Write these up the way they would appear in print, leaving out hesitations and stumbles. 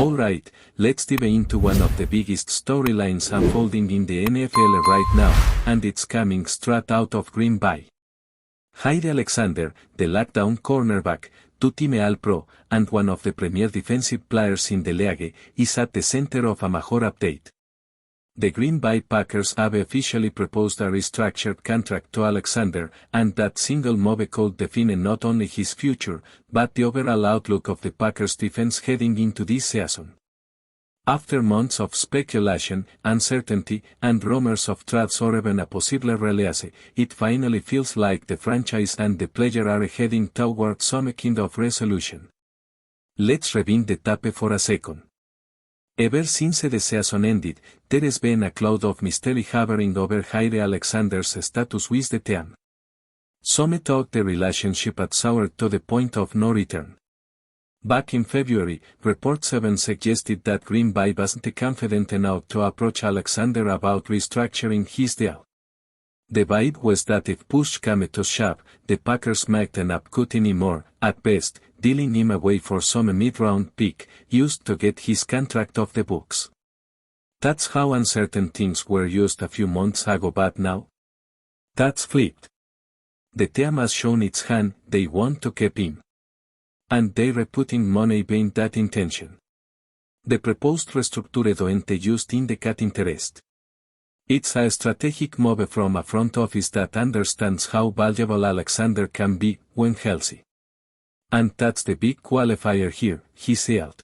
Alright, let's dive into one of the biggest storylines unfolding in the NFL right now, and it's coming straight out of Green Bay. Jaire Alexander, the lockdown cornerback, two-time All-Pro, and one of the premier defensive players in the league, is at the center of a major update. The Green Bay Packers have officially proposed a restructured contract to Alexander, and that single move could define not only his future, but the overall outlook of the Packers defense heading into this season. After months of speculation, uncertainty, and rumors of trades or even a possible release, it finally feels like the franchise and the player are heading towards some kind of resolution. Let's rewind the tape for a second. Ever since the season ended, there has been a cloud of mystery hovering over Jaire Alexander's status with the team. Some thought the relationship had soured to the point of no return. Back in February, reports even suggested that Green Bay wasn't confident enough to approach Alexander about restructuring his deal. The vibe was that if push came to shove, the Packers might not cut anymore, at best, dealing him away for some mid-round pick, used to get his contract off the books. That's how uncertain things were used a few months ago, but now? That's flipped. The team has shown its hand, they want to keep him. And they're putting money behind that intention. The proposed restructure don't just indicate interest. It's a strategic move from a front office that understands how valuable Alexander can be when healthy. And that's the big qualifier here, he said.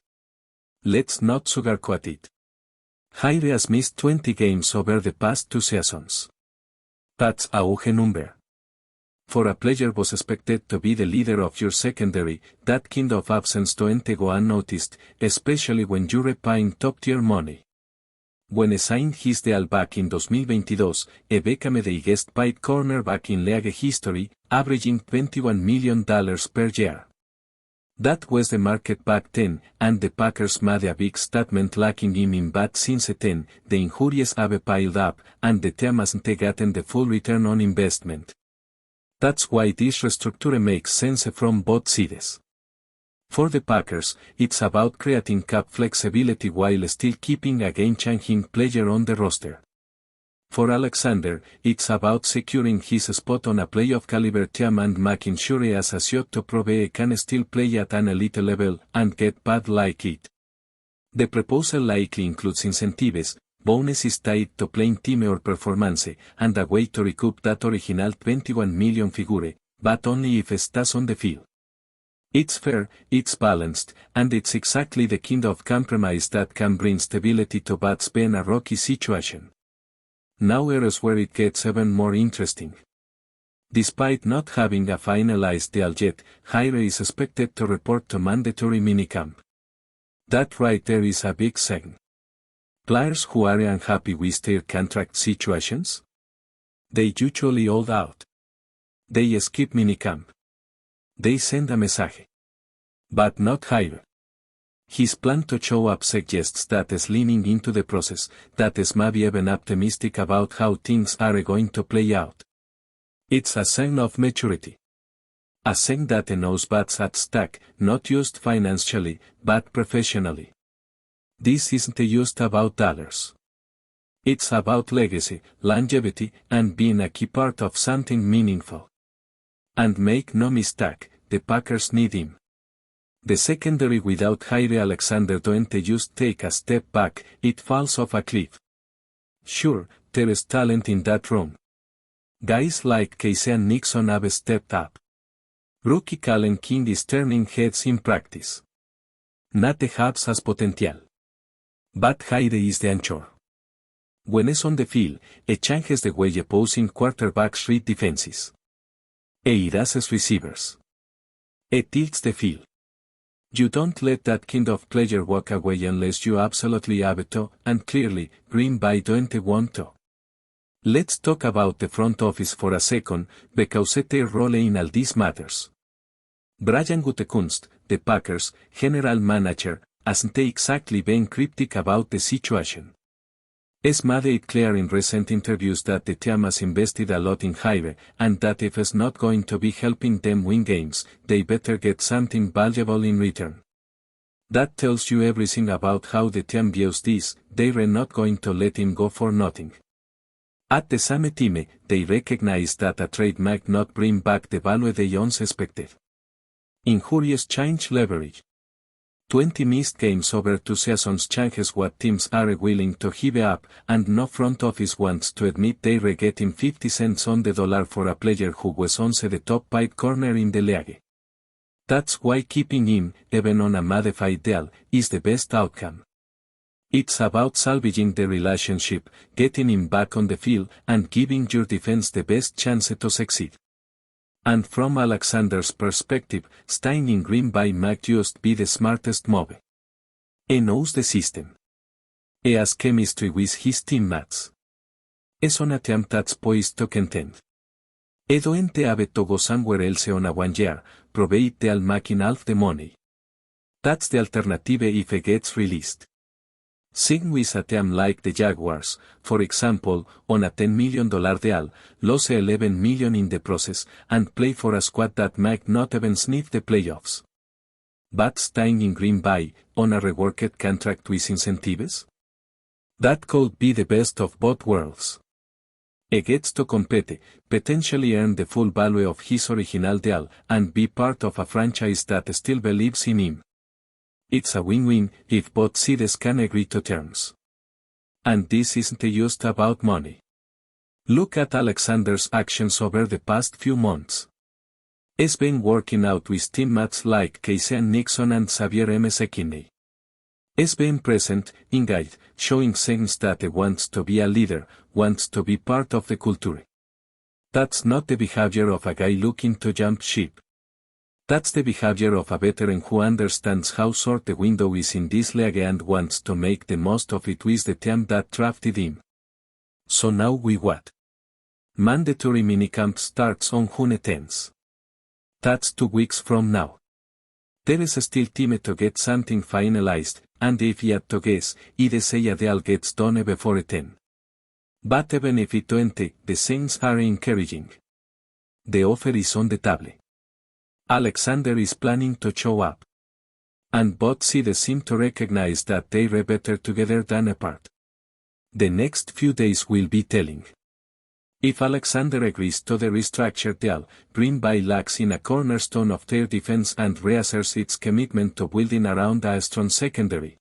Let's not sugarcoat it. Jaire has missed 20 games over the past 2 seasons. That's a huge number. For a player was expected to be the leader of your secondary, that kind of absence don't go unnoticed, especially when you're paying top-tier money. When he signed his deal back in 2022, he became the highest paid cornerback in league history, averaging $21 million per year. That was the market back then, and the Packers made a big statement lacking him in but since then, the injuries have piled up, and the team hasn't gotten the full return on investment. That's why this restructure makes sense from both sides. For the Packers, it's about creating cap flexibility while still keeping a game-changing player on the roster. For Alexander, it's about securing his spot on a playoff-caliber team and making sure he has a shot to prove he can still play at an elite level and get paid like it. The proposal likely includes incentives, bonuses tied to playing time or performance, and a way to recoup that original $21 million figure, but only if it stays on the field. It's fair, it's balanced, and it's exactly the kind of compromise that can bring stability to what's been a rocky situation. Now here's where it gets even more interesting. Despite not having a finalized deal yet, Jaire is expected to report to mandatory minicamp. That right there is a big sign. Players who are unhappy with their contract situations? They usually hold out. They skip minicamp. They send a message. But not Jaire. His plan to show up suggests that is leaning into the process, that is maybe even optimistic about how things are going to play out. It's a sign of maturity. A sign that knows what's at stake, not just financially, but professionally. This isn't just about dollars. It's about legacy, longevity, and being a key part of something meaningful. And make no mistake, the Packers need him. The secondary without Jaire Alexander don't just take a step back, it falls off a cliff. Sure, there is talent in that room. Guys like Casey and Nixon have stepped up. Rookie Kalen King is turning heads in practice. Nate Habs has potential. But Jaire is the anchor. When he's on the field, it changes the way opposing quarterbacks read defenses. It erases receivers. It tilts the field. You don't let that kind of player walk away unless you absolutely have to, and clearly, Green Bay don't want to. Let's talk about the front office for a second, because their role in all this matters. Brian Gutekunst, the Packers' general manager, hasn't exactly been cryptic about the situation. He's made it clear in recent interviews that the team has invested a lot in Jaire, and that if it's not going to be helping them win games, they better get something valuable in return. That tells you everything about how the team views this. They're not going to let him go for nothing. At the same time, they recognize that a trade might not bring back the value they once expected. Injurious change leverage. 20 missed games over 2 seasons changes what teams are willing to give up, and no front office wants to admit they're getting 50 cents on the dollar for a player who was once the top 5 corner in the league. That's why keeping him, even on a modified deal, is the best outcome. It's about salvaging the relationship, getting him back on the field, and giving your defense the best chance to succeed. And from Alexander's perspective, staying in Green Bay might just be the smartest move. He knows the system. He has chemistry with his teammates. He's on a team that's poised to contend. He don't have to go somewhere else on a 1 year, provide deal making half the money. That's the alternative if he gets released. Sign with a team like the Jaguars, for example, on a $10 million deal, lose $11 million in the process, and play for a squad that might not even sniff the playoffs. But staying in Green Bay, on a reworked contract with incentives? That could be the best of both worlds. He gets to compete, potentially earn the full value of his original deal, and be part of a franchise that still believes in him. It's a win-win if both sides can agree to terms. And this isn't just about money. Look at Alexander's actions over the past few months. He's been working out with teammates like Casey Nixon and Xavier M. Kinney. He's been present, engaged, showing signs that he wants to be a leader, wants to be part of the culture. That's not the behavior of a guy looking to jump ship. That's the behavior of a veteran who understands how short the window is in this league and wants to make the most of it with the team that drafted him. So now what? Mandatory minicamp starts on June 10th. That's 2 weeks from now. There is still time to get something finalized, and if you had to guess, I'd say a deal gets done before 10. But even if it don't, the signs are encouraging. The offer is on the table. Alexander is planning to show up. And both sides seem to recognize that they're better together than apart. The next few days will be telling. If Alexander agrees to the restructured deal, Green Bay lacks in a cornerstone of their defense and reasserts its commitment to building around a strong secondary.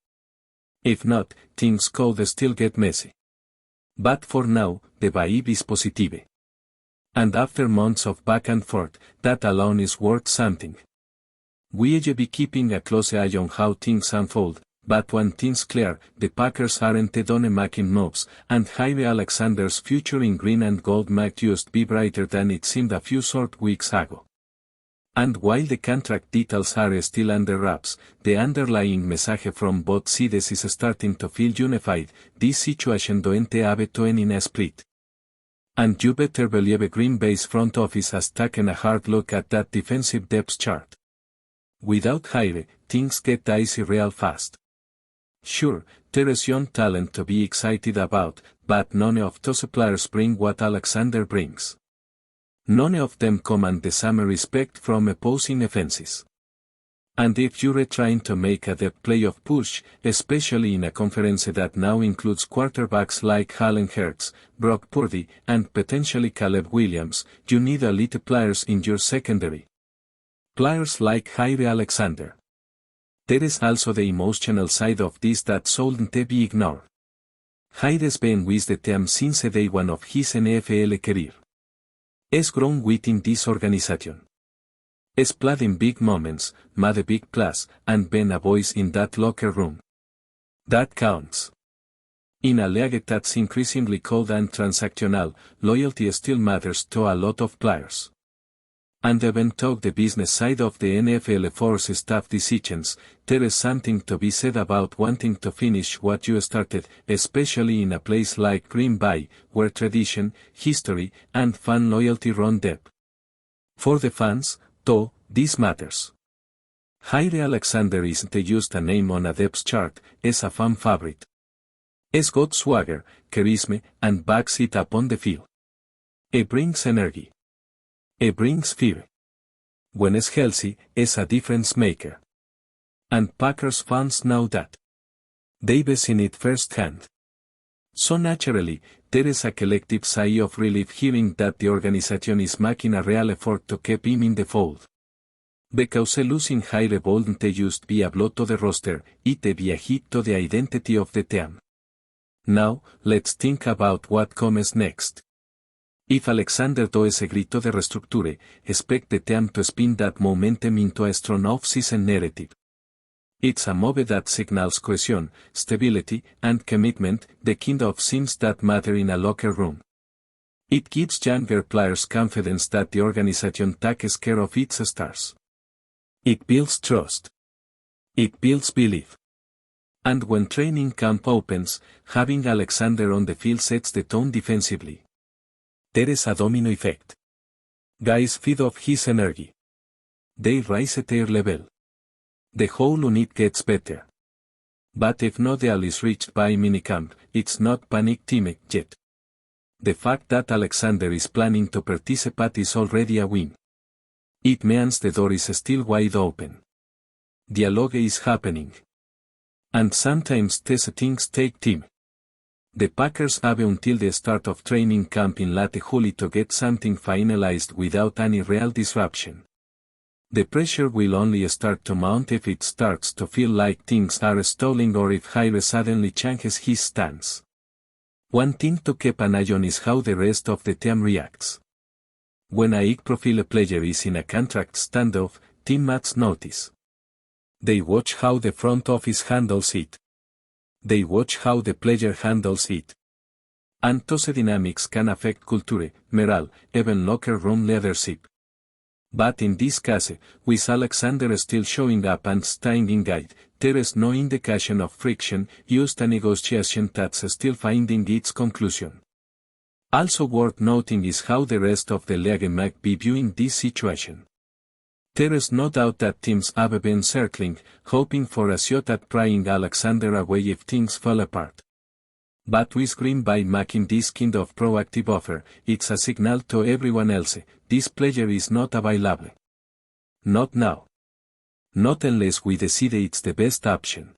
If not, things could still get messy. But for now, the vibe is positive. And after months of back and forth, that alone is worth something. We'll be keeping a close eye on how things unfold, but one thing's clear, the Packers aren't done making moves, and Jaire Alexander's future in green and gold might just be brighter than it seemed a few short weeks ago. And while the contract details are still under wraps, the underlying message from both sides is starting to feel unified. This situation don't have to end in a split. And you better believe Green Bay's front office has taken a hard look at that defensive depth chart. Without Jaire, things get dicey real fast. Sure, there is young talent to be excited about, but none of those players bring what Alexander brings. None of them command the same respect from opposing offenses. And if you're trying to make a depth playoff push, especially in a conference that now includes quarterbacks like Jalen Hurts, Brock Purdy, and potentially Caleb Williams, you need elite players in your secondary. Players like Jaire Alexander. There is also the emotional side of this that shouldn't be ignored. Jaire's been with the team since day one of his NFL career. He's grown within this organization. He's played in big moments, made a big plus, and been a voice in that locker room. That counts. In a league that's increasingly cold and transactional, loyalty still matters to a lot of players. And even though the business side of the NFL forces tough decisions, there is something to be said about wanting to finish what you started, especially in a place like Green Bay, where tradition, history, and fan loyalty run deep. For the fans, though, this matters. Jaire Alexander isn't just a name on a depth chart, it's a fan favorite. He's got swagger, charisma, and backs it up on the field. He brings energy. He brings fear. When he's healthy, he's a difference maker. And Packers fans know that. They've seen it firsthand. So naturally, there is a collective sigh of relief hearing that the organization is making a real effort to keep him in the fold. Because losing Jaire wouldn't just be a blow to the roster, it'd be a hit to the identity of the team. Now, let's think about what comes next. If Alexander does agree to the restructure, expect the team to spin that momentum into a strong off-season narrative. It's a move that signals cohesion, stability, and commitment, the kind of things that matter in a locker room. It gives younger players confidence that the organization takes care of its stars. It builds trust. It builds belief. And when training camp opens, having Alexander on the field sets the tone defensively. There is a domino effect. Guys feed off his energy. They raise their level. The whole unit gets better. But if no deal is reached by minicamp, it's not panic time yet. The fact that Alexander is planning to participate is already a win. It means the door is still wide open. Dialogue is happening. And sometimes these things take time. The Packers have until the start of training camp in late July to get something finalized without any real disruption. The pressure will only start to mount if it starts to feel like things are stalling or if Jaire suddenly changes his stance. One thing to keep an eye on is how the rest of the team reacts. When a high-profile player is in a contract standoff, teammates notice. They watch how the front office handles it. They watch how the player handles it. And those dynamics can affect culture, morale, even locker room leadership. But in this case, with Alexander still showing up and staying engaged, there is no indication of friction, just a negotiation that's still finding its conclusion. Also worth noting is how the rest of the league might be viewing this situation. There is no doubt that teams have been circling, hoping for a shot at prying Alexander away if things fall apart. But with Green Bay making this kind of proactive offer, it's a signal to everyone else, this player is not available. Not now. Not unless we decide it's the best option.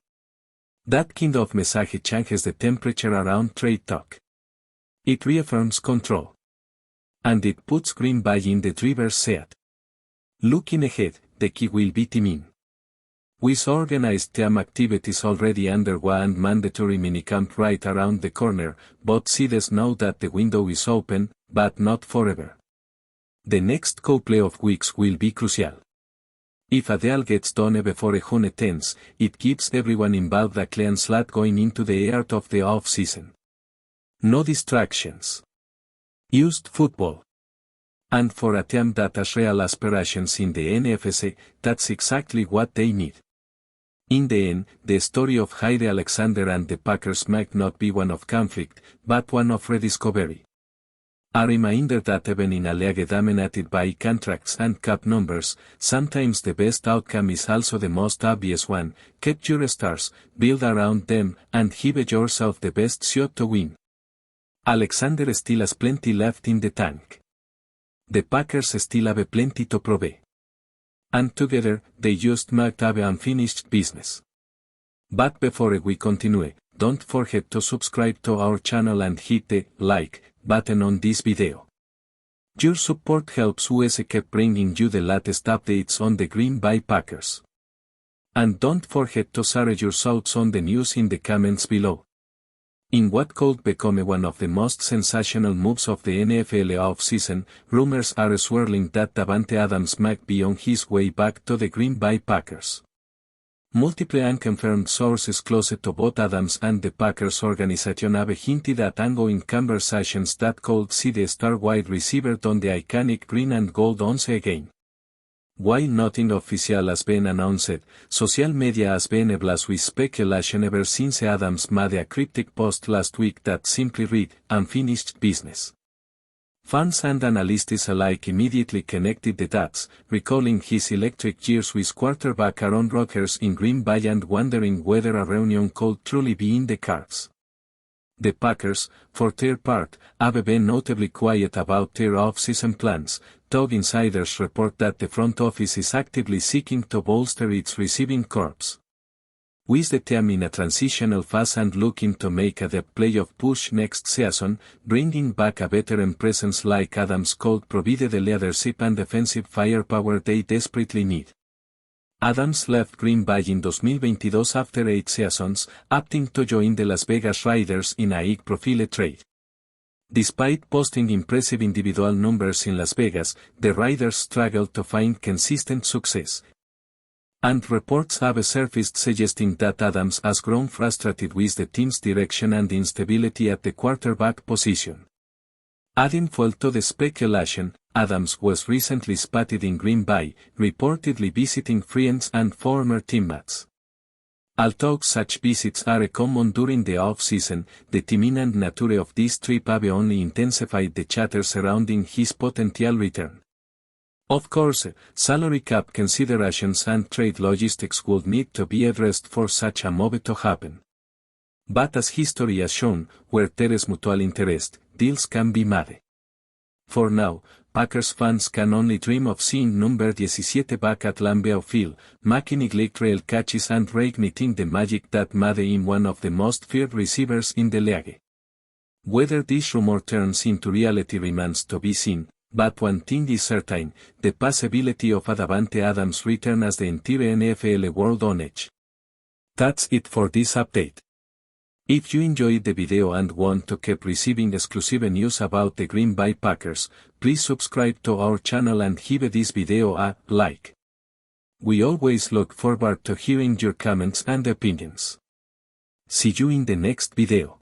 That kind of message changes the temperature around trade talk. It reaffirms control. And it puts Green Bay in the driver's seat. Looking ahead, the key will be teaming. With organized team activities already underway and mandatory minicamp right around the corner, both sides know that the window is open, but not forever. The next couple of weeks will be crucial. If a deal gets done before June 10th, it gives everyone involved a clean slate going into the heart of the off-season. No distractions. Just football. And for a team that has real aspirations in the NFC, that's exactly what they need. In the end, the story of Jaire Alexander and the Packers might not be one of conflict, but one of rediscovery. A reminder that even in a league dominated by contracts and cap numbers, sometimes the best outcome is also the most obvious one. Keep your stars, build around them, and give yourself the best shot to win. Alexander still has plenty left in the tank. The Packers still have plenty to prove. And together, they just might have unfinished business. But before we continue, don't forget to subscribe to our channel and hit the like button on this video. Your support helps us keep bringing you the latest updates on the Green Bay Packers. And don't forget to share your thoughts on the news in the comments below. In what could become one of the most sensational moves of the NFL offseason, rumors are swirling that Davante Adams might be on his way back to the Green Bay Packers. Multiple unconfirmed sources close to both Adams and the Packers organization have hinted at ongoing conversations that could see the star wide receiver don the iconic green and gold once again. While nothing official has been announced, social media has been ablaze with speculation ever since Adams made a cryptic post last week that simply read, "Unfinished business." Fans and analysts alike immediately connected the dots, recalling his electric years with quarterback Aaron Rodgers in Green Bay and wondering whether a reunion could truly be in the cards. The Packers, for their part, have been notably quiet about their off-season plans, though insiders report that the front office is actively seeking to bolster its receiving corps. With the team in a transitional phase and looking to make a deep playoff push next season, bringing back a veteran presence like Adams could provide the leadership and defensive firepower they desperately need. Adams left Green Bay in 2022 after 8 seasons, opting to join the Las Vegas Raiders in a high-profile trade. Despite posting impressive individual numbers in Las Vegas, the Raiders struggled to find consistent success. And reports have surfaced suggesting that Adams has grown frustrated with the team's direction and instability at the quarterback position. Adding fuel to the speculation, Adams was recently spotted in Green Bay, reportedly visiting friends and former teammates. Although such visits are common during the off-season, the imminent nature of this trip have only intensified the chatter surrounding his potential return. Of course, salary cap considerations and trade logistics would need to be addressed for such a move to happen. But as history has shown, where there is mutual interest, deals can be made. For now, Packers fans can only dream of seeing number 17 back at Lambeau Field, making electrical catches and reigniting the magic that made him one of the most feared receivers in the league. Whether this rumor turns into reality remains to be seen, but one thing is certain, the possibility of a Davante Adams return as the entire NFL world on edge. That's it for this update. If you enjoyed the video and want to keep receiving exclusive news about the Green Bay Packers, please subscribe to our channel and give this video a like. We always look forward to hearing your comments and opinions. See you in the next video.